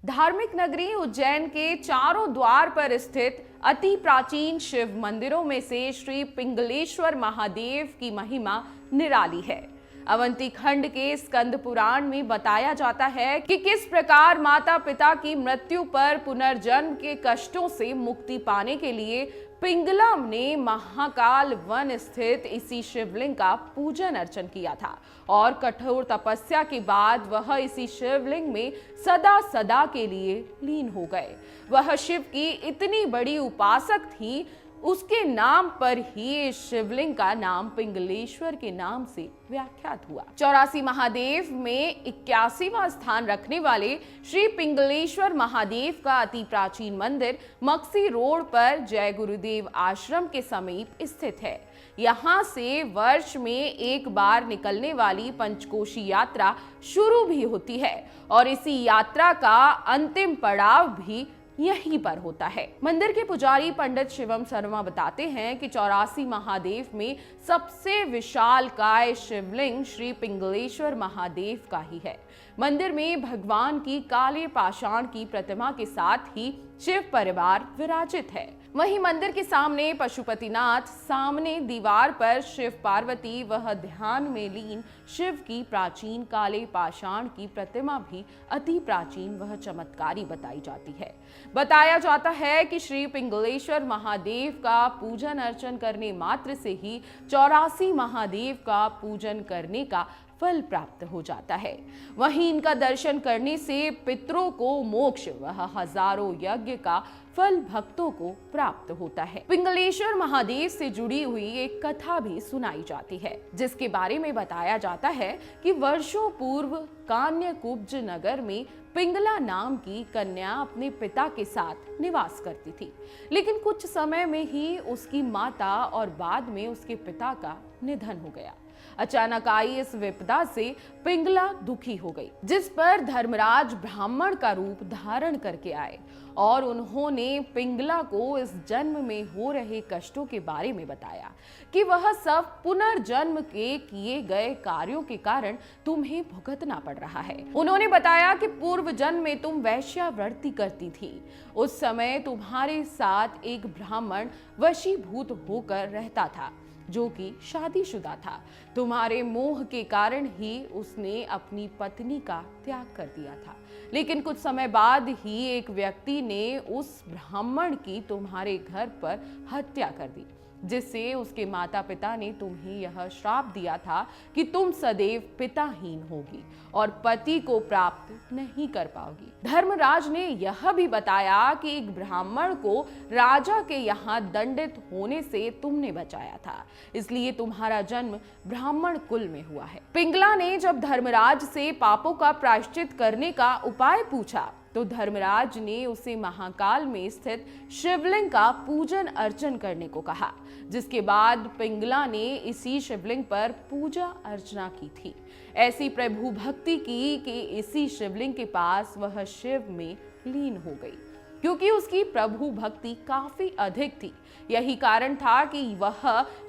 धार्मिक नगरी उज्जैन के चारों द्वार पर स्थित अति प्राचीन शिव मंदिरों में से श्री पिंगलेश्वर महादेव की महिमा निराली है। अवंती खंड के स्कंद पुराण में बताया जाता है कि किस प्रकार माता पिता की मृत्यु पर पुनर्जन्म के कष्टों से मुक्ति पाने के लिए पिंगला ने महाकाल वन स्थित इसी शिवलिंग का पूजन अर्चन किया था और कठोर तपस्या के बाद वह इसी शिवलिंग में सदा सदा के लिए लीन हो गए। वह शिव की इतनी बड़ी उपासक थी, उसके नाम पर ही इस शिवलिंग का नाम पिंगलेश्वर के नाम से व्याख्यात हुआ। 84 महादेव में 81वां स्थान रखने वाले श्री पिंगलेश्वर महादेव का अति प्राचीन मंदिर मक्सी रोड पर जय गुरुदेव आश्रम के समीप स्थित है। यहाँ से वर्ष में एक बार निकलने वाली पंचकोशी यात्रा शुरू भी होती है और इसी यात्रा का अंतिम पड़ाव भी यहीं पर होता है। मंदिर के पुजारी पंडित शिवम शर्मा बताते हैं कि 84 महादेव में सबसे विशाल काय शिवलिंग श्री पिंगलेश्वर महादेव का ही है। मंदिर में भगवान की काले पाषाण की प्रतिमा के साथ ही शिव परिवार विराजित है। वहीं मंदिर के सामने पशुपतिनाथ, सामने दीवार पर शिव पार्वती, वह ध्यान में लीन शिव की प्राचीन काले पाषाण की प्रतिमा भी अति प्राचीन वह चमत्कारी बताई जाती है। बताया जाता है कि श्री पिंगलेश्वर महादेव का पूजन अर्चन करने मात्र से ही 84 महादेव का पूजन करने का फल प्राप्त हो जाता है। वहीं इनका दर्शन करने से पितरों को मोक्ष, वह हजारों यज्ञ का फल भक्तों को प्राप्त होता है। पिंगलेश्वर महादेव से जुड़ी हुई एक कथा भी सुनाई जाती है, जिसके बारे में बताया जाता है कि वर्षों पूर्व कान्यकुब्ज नगर में पिंगला नाम की कन्या अपने पिता के साथ निवास करती थी, लेकिन कुछ समय में ही उसकी माता और बाद में उसके पिता का निधन हो गया। अचानक आई इस विपदा से पिंगला दुखी हो गई, जिस पर धर्मराज ब्राह्मण का रूप धारण करके आए और उन्होंने पिंगला को इस जन्म में हो रहे कष्टों के बारे में बताया कि वह सब पुनर्जन्म के किए गए कार्यों के कारण तुम्हें भुगतना पड़ रहा है। उन्होंने बताया कि पूर्व जन्म में तुम वैश्यावृत्ति करती थी। उस समय तुम्हारे साथ एक ब्राह्मण वशीभूत होकर रहता था, जो कि शादीशुदा था। तुम्हारे मोह के कारण ही उसने अपनी पत्नी का त्याग कर दिया था, लेकिन कुछ समय बाद ही एक व्यक्ति ने उस ब्राह्मण की तुम्हारे घर पर हत्या कर दी, जिससे उसके माता पिता ने तुम्हें यह श्राप दिया था कि तुम सदैव पिताहीन होगी और पति को प्राप्त नहीं कर पाओगी। धर्मराज ने यह भी बताया कि एक ब्राह्मण को राजा के यहाँ दंडित होने से तुमने बचाया था, इसलिए तुम्हारा जन्म ब्राह्मण कुल में हुआ है। पिंगला ने जब धर्मराज से पापों का प्रायश्चित करने का उपाय पूछा तो धर्मराज ने उसे महाकाल में स्थित शिवलिंग का पूजन अर्चन करने को कहा, जिसके बाद पिंगला ने इसी शिवलिंग पर पूजा अर्चना की थी। ऐसी प्रभु भक्ति की कि इसी शिवलिंग के पास वह शिव में लीन हो गई, क्योंकि उसकी प्रभु भक्ति काफी अधिक थी। यही कारण था कि वह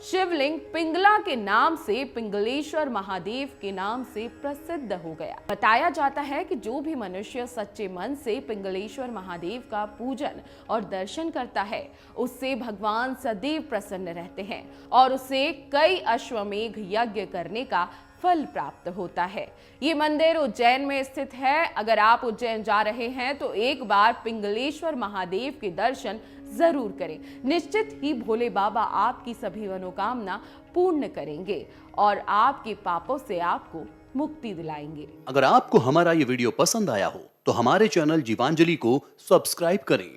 शिवलिंग पिंगला के नाम से पिंगलेश्वर महादेव के नाम से प्रसिद्ध हो गया। बताया जाता है कि जो भी मनुष्य सच्चे मन से पिंगलेश्वर महादेव का पूजन और दर्शन करता है, उससे भगवान सदैव प्रसन्न रहते हैं और उसे कई अश्वमेघ यज्ञ करने का फल प्राप्त होता है। ये मंदिर उज्जैन में स्थित है। अगर आप उज्जैन जा रहे हैं तो एक बार पिंगलेश्वर महादेव के दर्शन जरूर करें। निश्चित ही भोले बाबा आपकी सभी मनोकामना पूर्ण करेंगे और आपके पापों से आपको मुक्ति दिलाएंगे। अगर आपको हमारा ये वीडियो पसंद आया हो तो हमारे चैनल जीवांजलि को सब्सक्राइब करें।